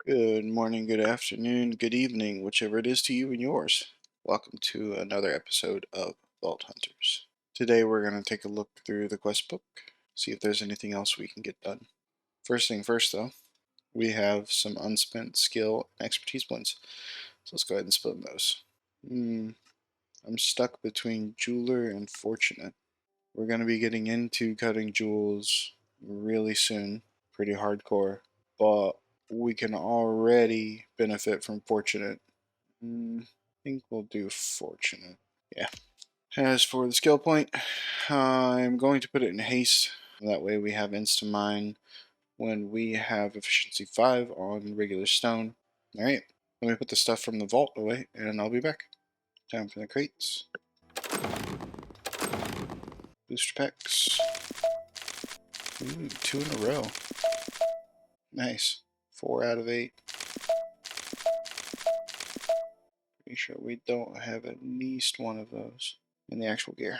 Good morning, good afternoon, good evening, whichever it is to you and yours. Welcome to another episode of Vault Hunters. Today we're going to take a look through the quest book, see if there's anything else we can get done. First thing first, though, we have some unspent skill and expertise points. So let's go ahead and split those. I'm stuck between Jeweler and Fortunate. We're going to be getting into cutting jewels really soon, pretty hardcore, but we can already benefit from Fortunate. I think we'll do Fortunate. Yeah. As for the skill point, I'm going to put it in haste. That way we have Insta-Mine when we have efficiency 5 on regular stone. Alright, let me put the stuff from the vault away and I'll be back. Time for the crates. Booster packs. Ooh, 2 in a row. Nice. 4 out of 8. Pretty sure we don't have at least one of those in the actual gear.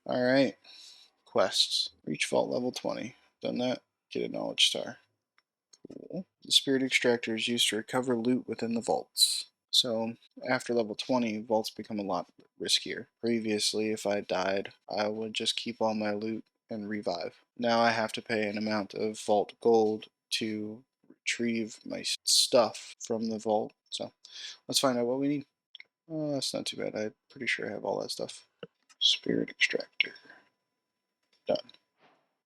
Alright. Quests. Reach vault level 20. Done that. Get a knowledge star. Cool. The spirit extractor is used to recover loot within the vaults. So after level 20, vaults become a lot riskier. Previously, if I died, I would just keep all my loot and revive. Now I have to pay an amount of vault gold to retrieve my stuff from the vault. So let's find out what we need. Oh, that's not too bad. I'm pretty sure I have all that stuff. Spirit extractor. Done.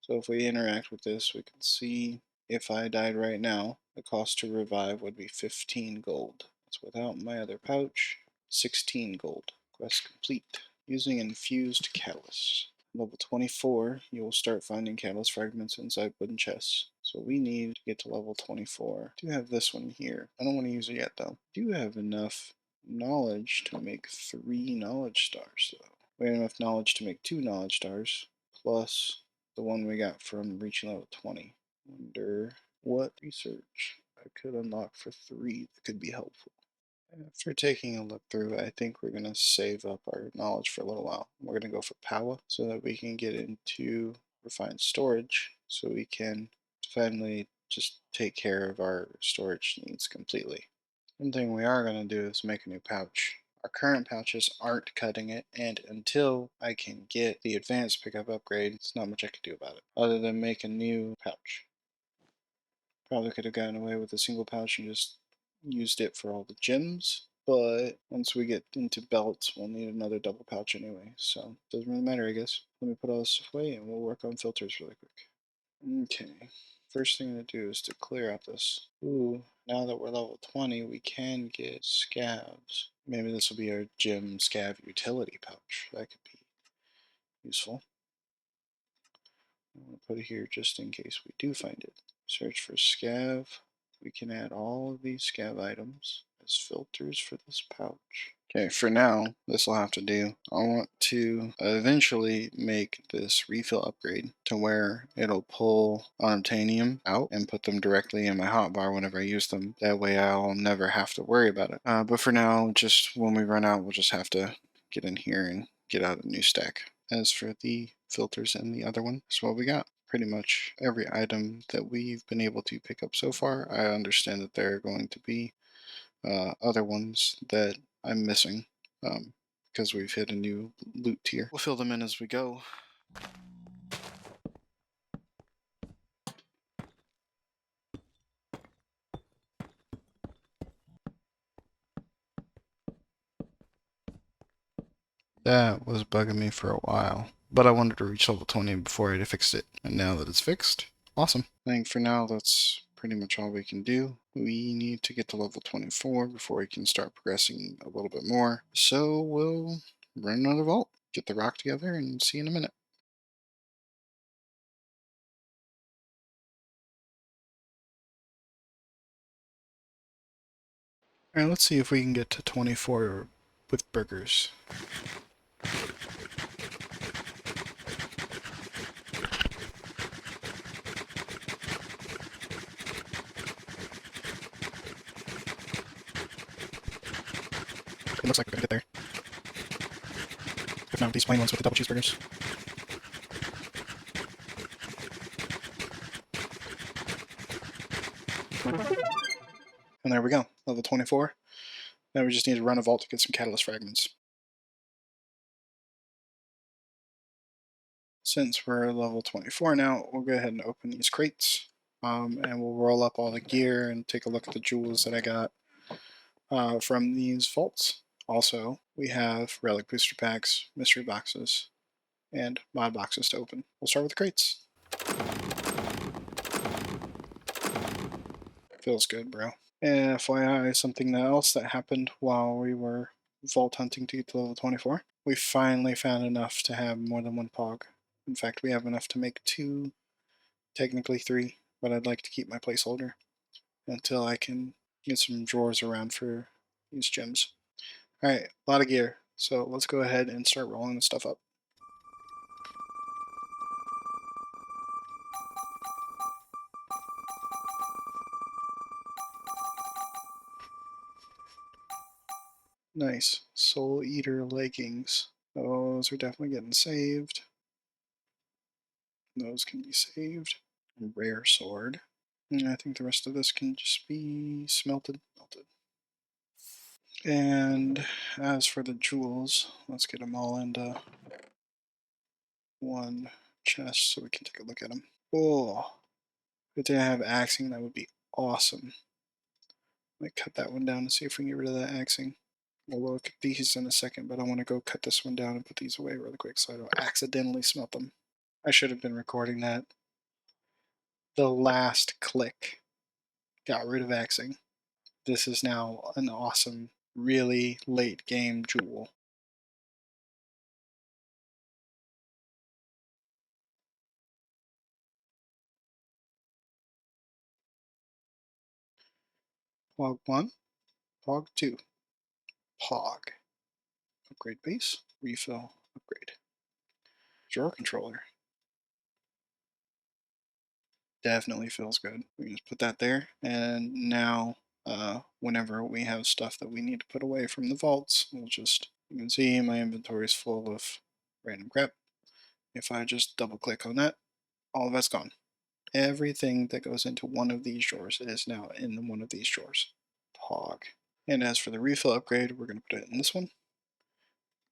So if we interact with this, we can see if I died right now, the cost to revive would be 15 gold. That's without my other pouch. 16 gold. Quest complete. Using infused catalyst. Level 24, you will start finding catalyst fragments inside wooden chests. So we need to get to level 24. I do have this one here. I don't want to use it yet though. I do have enough knowledge to make 3 knowledge stars though. We have enough knowledge to make 2 knowledge stars, plus the one we got from reaching level 20. Wonder what research I could unlock for 3 that could be helpful. After taking a look through, I think we're going to save up our knowledge for a little while. We're going to go for power so that we can get into refined storage so we can finally just take care of our storage needs completely. One thing we are going to do is make a new pouch. Our current pouches aren't cutting it, and until I can get the advanced pickup upgrade, there's not much I can do about it, other than make a new pouch. Probably could have gotten away with a single pouch and just used it for all the gems, but once we get into belts, we'll need another double pouch anyway, so it doesn't really matter, I guess. Let me put all this stuff away, and we'll work on filters really quick. Okay. First thing to do is to clear out this. Ooh, now that we're level 20, we can get scabs. Maybe this will be our gem scab utility pouch. That could be useful. I'm going to put it here just in case we do find it. Search for scab. We can add all of these scab items as filters for this pouch. Okay, for now, this will have to do. I want to eventually make this refill upgrade to where it'll pull unobtainium out and put them directly in my hotbar whenever I use them. That way I'll never have to worry about it. But for now, just when we run out, we'll just have to get in here and get out a new stack. As for the filters in the other one, that's what we got. Pretty much every item that we've been able to pick up so far, I understand that there are going to be other ones that I'm missing because we've hit a new loot tier. We'll fill them in as we go. That was bugging me for a while, but I wanted to reach level 20 before I fixed it, and now that it's fixed, awesome. I think for now that's pretty much all we can do. We need to get to level 24 before we can start progressing a little bit more, so we'll run another vault, get the rock together, and see you in a minute. Alright, let's see if we can get to 24 with burgers. It looks like we're gonna get there. If not, these plain ones with the double cheeseburgers. And there we go, level 24. Now we just need to run a vault to get some catalyst fragments. Since we're level 24 now, we'll go ahead and open these crates, and we'll roll up all the gear and take a look at the jewels that I got from these vaults. Also, we have relic booster packs, mystery boxes, and mod boxes to open. We'll start with the crates. Feels good, bro. And FYI, something else that happened while we were vault hunting to get to level 24. We finally found enough to have more than one pog. In fact, we have enough to make 2, technically 3, but I'd like to keep my placeholder until I can get some drawers around for these gems. Alright, a lot of gear, so let's go ahead and start rolling this stuff up. Nice. Soul Eater leggings. Those are definitely getting saved. Those can be saved. Rare sword. And I think the rest of this can just be melted. And as for the jewels, let's get them all into one chest so we can take a look at them. Oh, if they have axing, that would be awesome. Might cut that one down and see if we can get rid of that axing. We'll look at these in a second, but I want to go cut this one down and put these away really quick so I don't accidentally smelt them. I should have been recording that. The last click got rid of axing. This is now an awesome, really late game jewel. Pog 1, Pog 2, Pog. Upgrade base, refill, upgrade. Drawer controller. Definitely feels good. We can just put that there, and now whenever we have stuff that we need to put away from the vaults, we'll just, you can see my inventory is full of random crap. If I just double click on that, all of that's gone. Everything that goes into one of these drawers is now in one of these drawers. Pog. And as for the refill upgrade, we're going to put it in this one.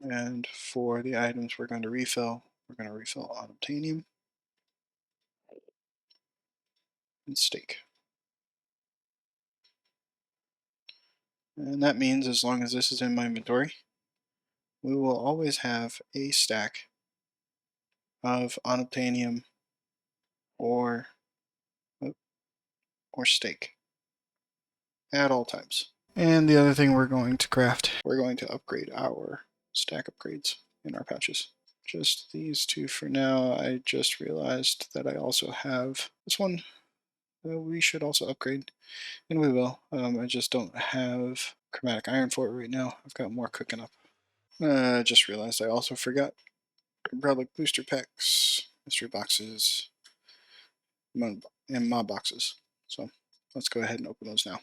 And for the items we're going to refill on obtainium and steak. And that means as long as this is in my inventory, we will always have a stack of unobtainium or steak at all times. And the other thing we're going to craft, we're going to upgrade our stack upgrades in our pouches. Just these two for now. I just realized that I also have this one that we should also upgrade, and we will. I just don't have chromatic iron for it right now. I've got more cooking up. I just realized I also forgot relic booster packs, mystery boxes, and mod boxes. So let's go ahead and open those now.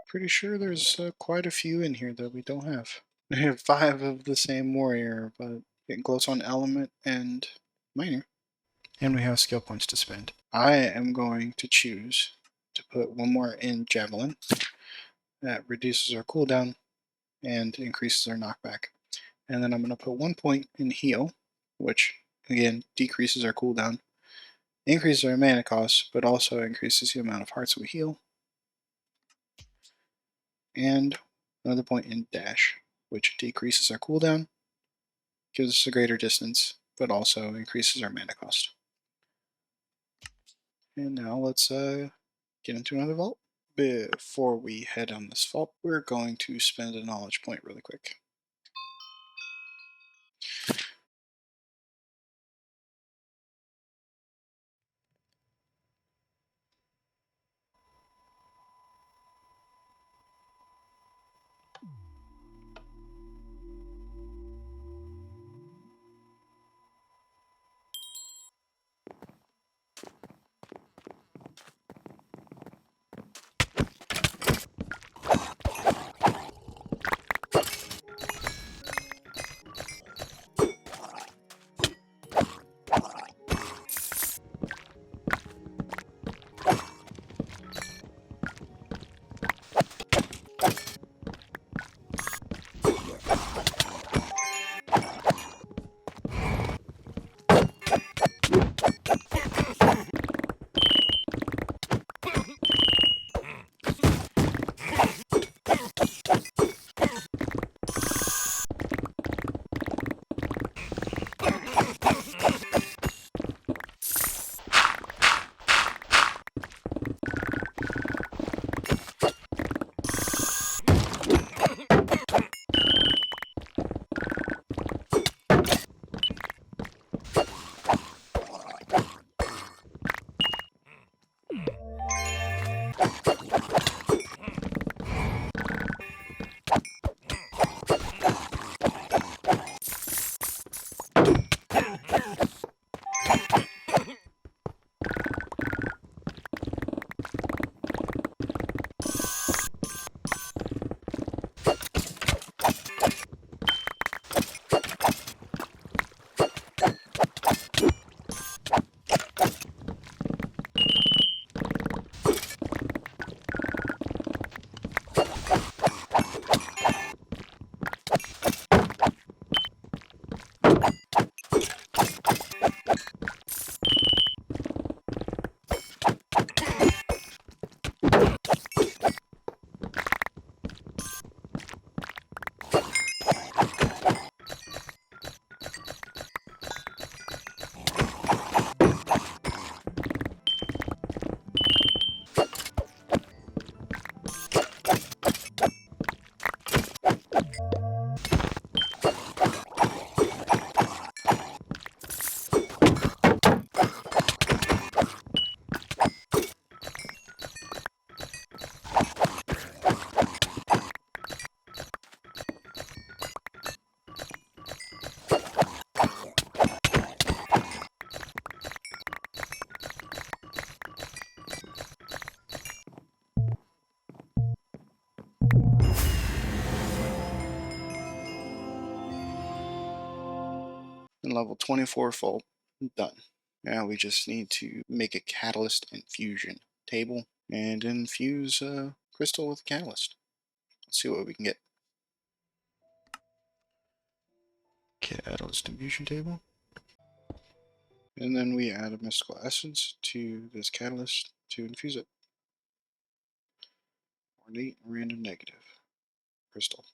Pretty sure there's quite a few in here that we don't have. I have 5 of the same warrior, but it glows on element and minor. And we have skill points to spend. I am going to choose to put one more in javelin. That reduces our cooldown and increases our knockback. And then I'm going to put 1 point in heal, which again decreases our cooldown, increases our mana cost, but also increases the amount of hearts we heal. And another point in dash, which decreases our cooldown, gives us a greater distance, but also increases our mana cost. And now let's get into another vault. Before we head on this vault, we're going to spend a knowledge point really quick. And level 24 vault done. Now we just need to make a catalyst infusion table and infuse crystal with catalyst. Let's see what we can get. Catalyst infusion table. And then we add a mystical essence to this catalyst to infuse it. Ornate random negative crystal.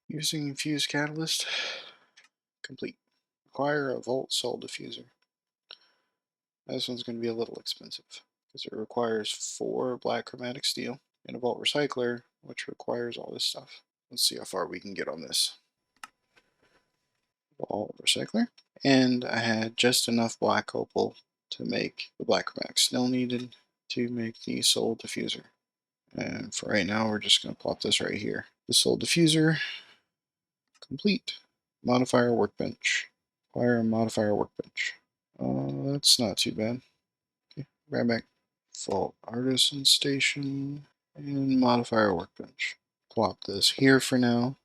Using infused catalyst, complete. Acquire a Vault Soul Diffuser. This one's going to be a little expensive because it requires 4 black chromatic steel and a Vault Recycler, which requires all this stuff. Let's see how far we can get on this. Vault Recycler. And I had just enough black opal to make the black chromatic steel needed to make the Soul Diffuser. And for right now, we're just going to plop this right here. The Soul Diffuser, complete. Modifier Workbench. Acquire a Modifier Workbench. That's not too bad. Okay, right back. Vault Artisan Station and Modifier Workbench. Plop this here for now.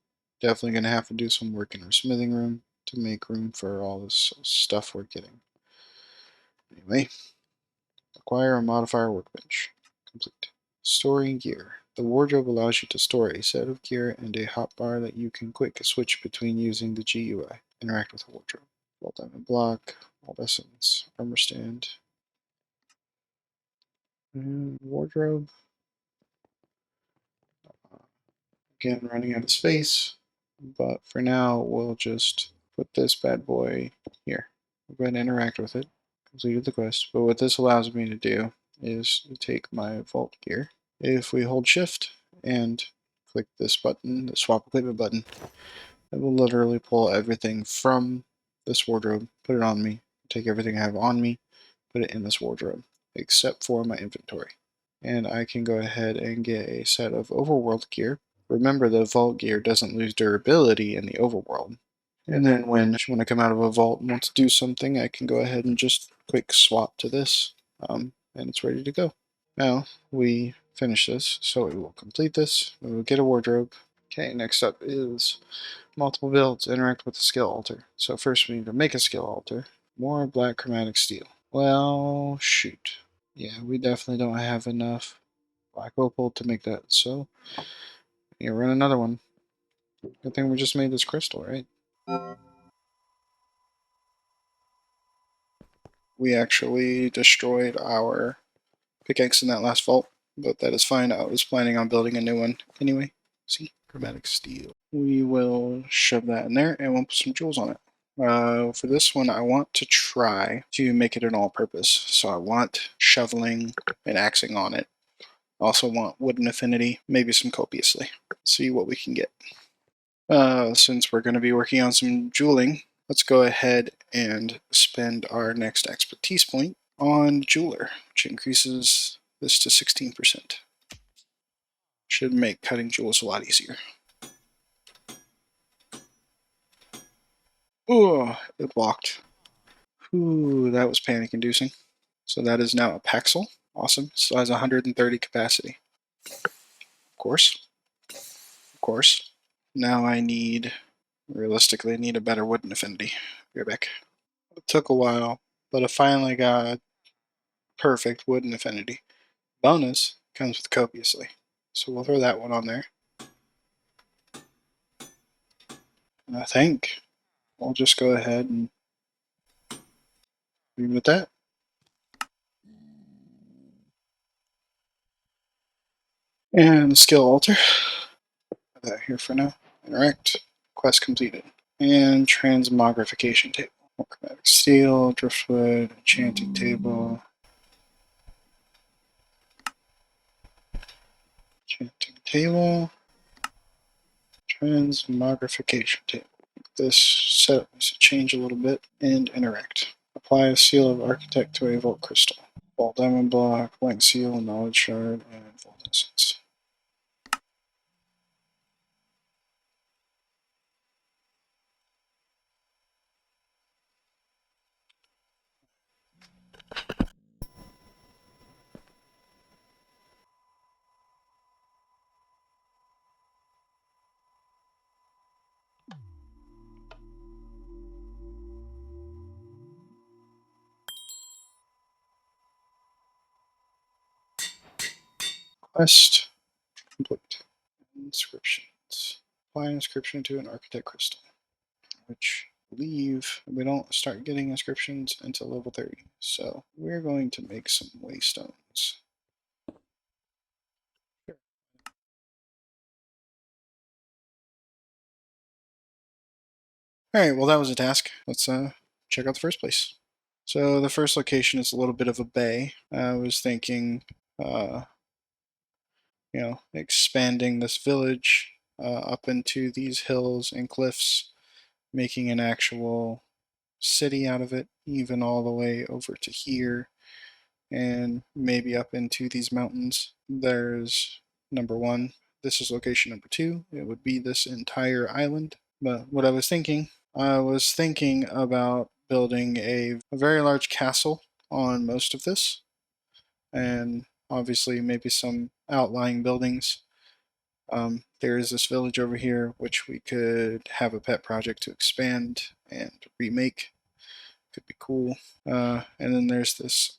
Definitely going to have to do some work in our smithing room to make room for all this stuff we're getting. Anyway, acquire a Modifier Workbench. Complete. Storing gear. The wardrobe allows you to store a set of gear and a hotbar that you can quick switch between using the GUI. Interact with the wardrobe. Vault diamond block, vault essence, armor stand, and wardrobe. Again, running out of space, but for now we'll just put this bad boy here. We'll go ahead and interact with it. Completed the quest, but what this allows me to do is take my vault gear. If we hold shift and click this button, the swap equipment button, it will literally pull everything from this wardrobe, put it on me, take everything I have on me, put it in this wardrobe, except for my inventory. And I can go ahead and get a set of overworld gear. Remember, the vault gear doesn't lose durability in the overworld. And then when I come out of a vault and want to do something, I can go ahead and just quick swap to this, and it's ready to go. Now we finish this, so we will complete this. We will get a wardrobe, Okay, next up is multiple builds. Interact with the skill altar. So first we need to make a skill altar. More black chromatic steel. Well, shoot. Yeah, we definitely don't have enough black opal to make that. So, yeah, run another one. Good thing we just made this crystal, right? We actually destroyed our pickaxe in that last vault, but that is fine. I was planning on building a new one anyway. See, chromatic steel. We will shove that in there and we'll put some jewels on it. For this one, I want to try to make it an all-purpose. So I want shoveling and axing on it. I also want wooden affinity, maybe some copiously. See what we can get. Since we're going to be working on some jeweling, let's go ahead and spend our next expertise point on jeweler, which increases this to 16%. Should make cutting jewels a lot easier. Oh, it blocked. Ooh, that was panic inducing. So that is now a Paxel. Awesome. Still has 130 capacity. Of course. Of course. Now realistically, I need a better wooden affinity. Be right back. It took a while, but I finally got perfect wooden affinity. Bonus comes with copiously. So we'll throw that one on there. And I think we'll just go ahead and leave it at that. And the skill altar. Put that here for now. Interact. Quest completed. And transmogrification table. More chromatic steel, driftwood, enchanting table. Enchanting table. Transmogrification table. This setup needs to change a little bit and interact. Apply a seal of architect to a vault crystal. Vault diamond block, blank seal, knowledge shard, and vault essence. Quest complete. Inscriptions. Apply inscription to an architect crystal, which I believe we don't start getting inscriptions until level 30. So we're going to make some waystones. Alright, well that was a task. Let's check out the first place. So the first location is a little bit of a bay. I was thinking, expanding this village up into these hills and cliffs, making an actual city out of it, even all the way over to here, and maybe up into these mountains. There's number one. This is location number two. It would be this entire island. But what I was thinking about building a very large castle on most of this, and obviously maybe some outlying buildings. There is this village over here which we could have a pet project to expand and remake. Could be cool. And then there's this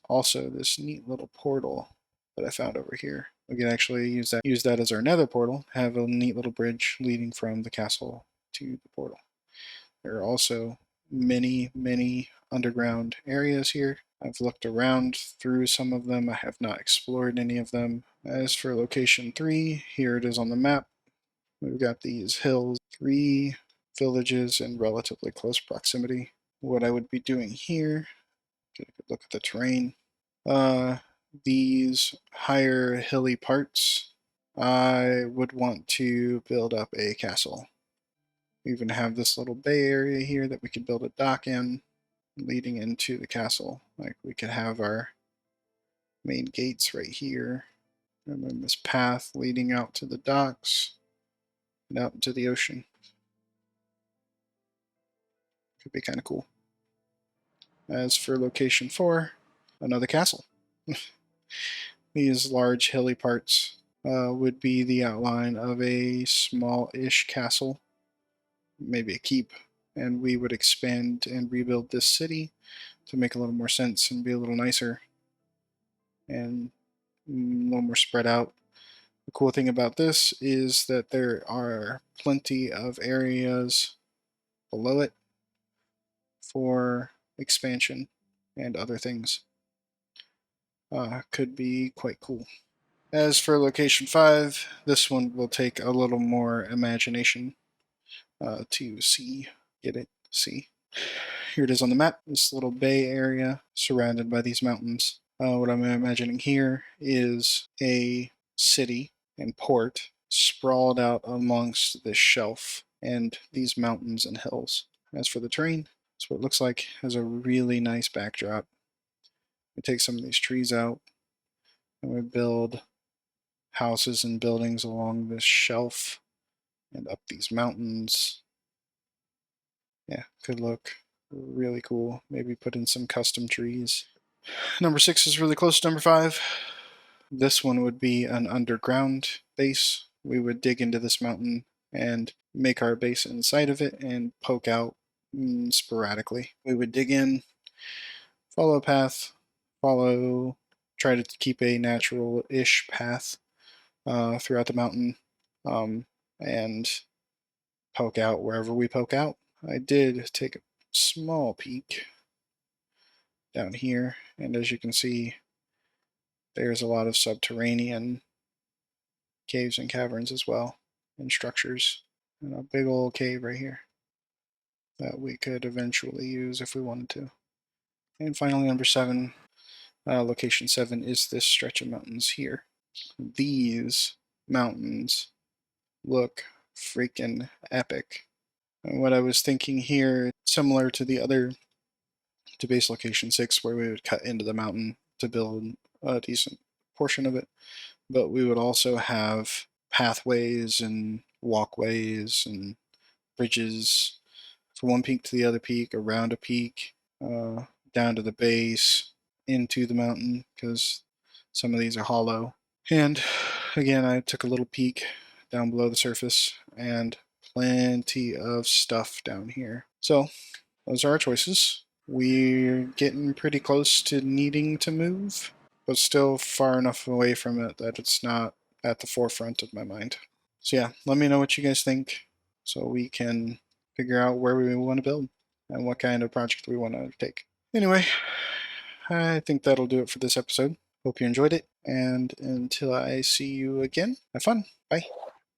neat little portal that I found over here. We can actually use that as our nether portal, have a neat little bridge leading from the castle to the portal. There are also many underground areas here. I've looked around through some of them. I have not explored any of them. As for location 3, here it is on the map. We've got these hills, 3 villages in relatively close proximity. What I would be doing here, get a good look at the terrain. These higher hilly parts, I would want to build up a castle. We even have this little bay area here that we could build a dock in, leading into the castle. Like we could have our main gates right here, and then this path leading out to the docks and out into the ocean. Could be kind of cool. As for location 4, another castle. These large hilly parts, would be the outline of a small-ish castle, maybe a keep, and we would expand and rebuild this city to make a little more sense and be a little nicer and a little more spread out. The cool thing about this is that there are plenty of areas below it for expansion and other things. Could be quite cool. As for location 5, this one will take a little more imagination to see. Get it? See. Here it is on the map, this little bay area surrounded by these mountains. What I'm imagining here is a city and port sprawled out amongst this shelf and these mountains and hills. As for the terrain, that's what it looks like. It has a really nice backdrop. We take some of these trees out and we build houses and buildings along this shelf and up these mountains. Yeah, could look really cool. Maybe put in some custom trees. Number 6 is really close to number 5. This one would be an underground base. We would dig into this mountain and make our base inside of it and poke out sporadically. We would dig in, follow a path, try to keep a natural-ish path throughout the mountain, and poke out wherever we poke out. I did take a small peek down here, and as you can see, there's a lot of subterranean caves and caverns as well, and structures, and a big old cave right here that we could eventually use if we wanted to. And finally, number 7, location 7 is this stretch of mountains here. These mountains look freaking epic. And what I was thinking here, similar to the other, to base location 6, where we would cut into the mountain to build a decent portion of it, but we would also have pathways and walkways and bridges from one peak to the other peak, around a peak, down to the base, into the mountain, because some of these are hollow. And again, I took a little peek down below the surface, and plenty of stuff down here. So those are our choices. We're getting pretty close to needing to move, but still far enough away from it that it's not at the forefront of my mind. So yeah, let me know what you guys think so we can figure out where we want to build and what kind of project we want to undertake. Anyway, I think that'll do it for this episode. Hope you enjoyed it, and until I see you again, have fun. Bye.